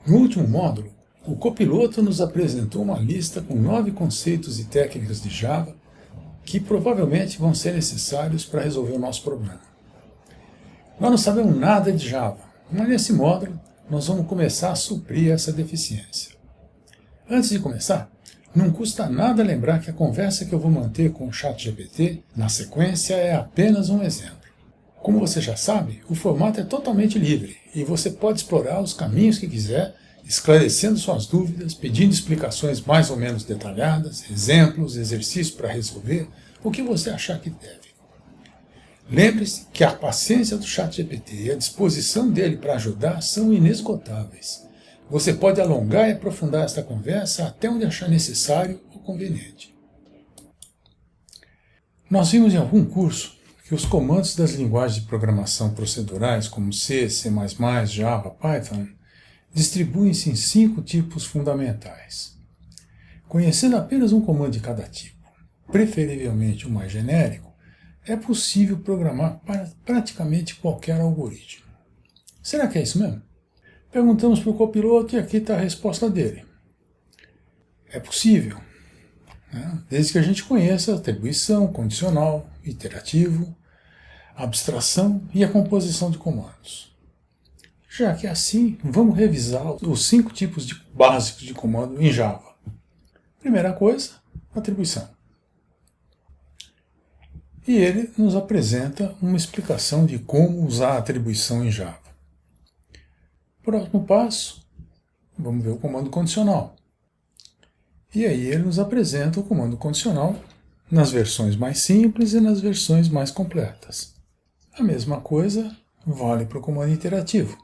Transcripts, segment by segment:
No último módulo, o copiloto nos apresentou uma lista com 9 conceitos e técnicas de Java que provavelmente vão ser necessários para resolver o nosso problema. Nós não sabemos nada de Java, mas nesse módulo nós vamos começar a suprir essa deficiência. Antes de começar, não custa nada lembrar que a conversa que eu vou manter com o ChatGPT na sequência é apenas um exemplo. Como você já sabe, o formato é totalmente livre e você pode explorar os caminhos que quiser, esclarecendo suas dúvidas, pedindo explicações mais ou menos detalhadas, exemplos, exercícios para resolver, o que você achar que deve. Lembre-se que a paciência do ChatGPT e a disposição dele para ajudar são inesgotáveis. Você pode alongar e aprofundar esta conversa até onde achar necessário ou conveniente. Nós vimos em algum curso que os comandos das linguagens de programação procedurais, como C, C++, Java, Python, distribuem-se em 5 tipos fundamentais. Conhecendo apenas um comando de cada tipo, preferivelmente o mais genérico, é possível programar para praticamente qualquer algoritmo. Será que é isso mesmo? Perguntamos para o copiloto e aqui está a resposta dele. É possível, né? Desde que a gente conheça atribuição, condicional, iterativo, abstração e a composição de comandos. Já que é assim, vamos revisar os 5 tipos básicos de comando em Java. Primeira coisa, atribuição. E ele nos apresenta uma explicação de como usar a atribuição em Java. Próximo passo, vamos ver o comando condicional. E aí ele nos apresenta o comando condicional nas versões mais simples e nas versões mais completas. A mesma coisa vale para o comando iterativo.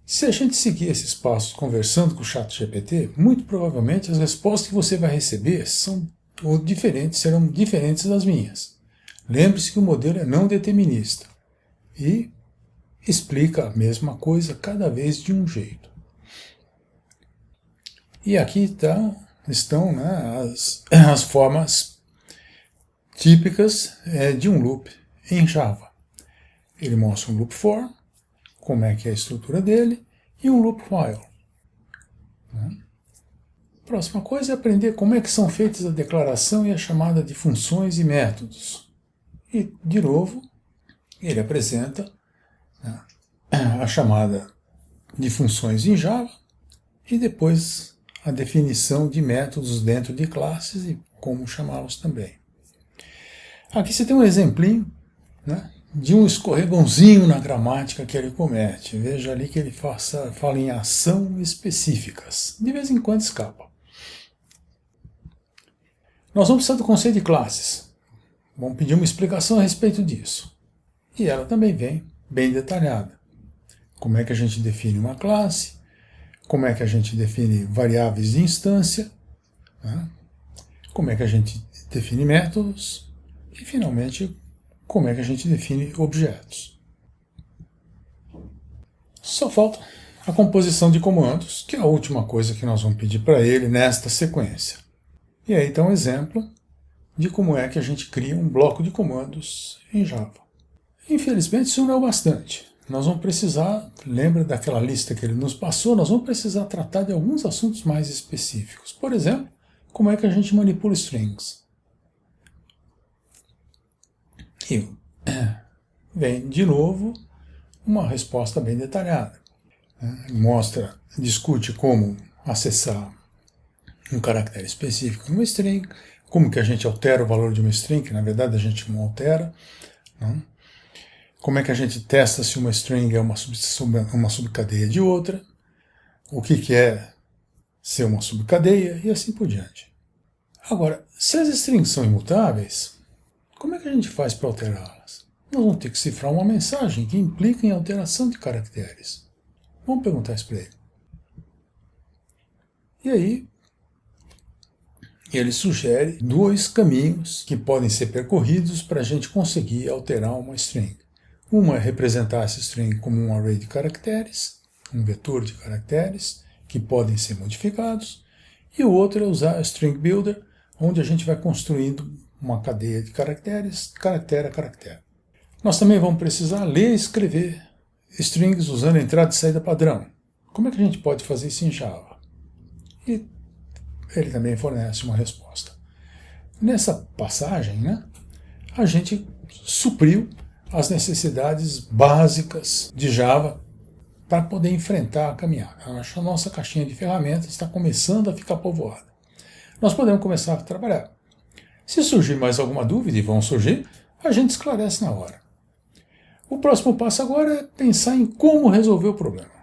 Se a gente seguir esses passos conversando com o ChatGPT, muito provavelmente as respostas que você vai receber serão diferentes das minhas. Lembre-se que o modelo é não determinista e explica a mesma coisa cada vez de um jeito. E aqui estão as formas típicas de um loop em Java. Ele mostra um loop for, como é que é a estrutura dele, e um loop while. Próxima coisa é aprender como é que são feitas a declaração e a chamada de funções e métodos. E, de novo, ele apresenta a chamada de funções em Java e depois a definição de métodos dentro de classes e como chamá-los também. Aqui você tem um exemplinho, de um escorregãozinho na gramática que ele comete. Veja ali que ele fala em ação específicas. De vez em quando escapa. Nós vamos precisar do conceito de classes. Vamos pedir uma explicação a respeito disso. E ela também vem bem detalhada. Como é que a gente define uma classe, como é que a gente define variáveis de instância, como é que a gente define métodos e, finalmente, como é que a gente define objetos. Só falta a composição de comandos, que é a última coisa que nós vamos pedir para ele nesta sequência. E aí está um exemplo de como é que a gente cria um bloco de comandos em Java. Infelizmente isso não é o bastante. Nós vamos precisar, lembra daquela lista que ele nos passou, nós vamos precisar tratar de alguns assuntos mais específicos. Por exemplo, como é que a gente manipula strings. E vem de novo uma resposta bem detalhada. Discute como acessar um caractere específico numa string, como que a gente altera o valor de uma string, que na verdade a gente não altera, como é que a gente testa se uma string é uma subcadeia de outra, o que é ser uma subcadeia e assim por diante. Agora, se as strings são imutáveis, como é que a gente faz para alterá-las? Nós vamos ter que cifrar uma mensagem que implica em alteração de caracteres. Vamos perguntar isso para ele. E aí, ele sugere 2 caminhos que podem ser percorridos para a gente conseguir alterar uma string. Uma é representar essa string como um array de caracteres, um vetor de caracteres, que podem ser modificados, e o outro é usar a string builder, onde a gente vai construindo uma cadeia de caracteres, caractere a caractere. Nós também vamos precisar ler e escrever strings usando entrada e saída padrão. Como é que a gente pode fazer isso em Java? E ele também fornece uma resposta. Nessa passagem, né, a gente supriu as necessidades básicas de Java para poder enfrentar a caminhada. Eu acho que a nossa caixinha de ferramentas está começando a ficar povoada. Nós podemos começar a trabalhar. Se surgir mais alguma dúvida, e vão surgir, a gente esclarece na hora. O próximo passo agora é pensar em como resolver o problema.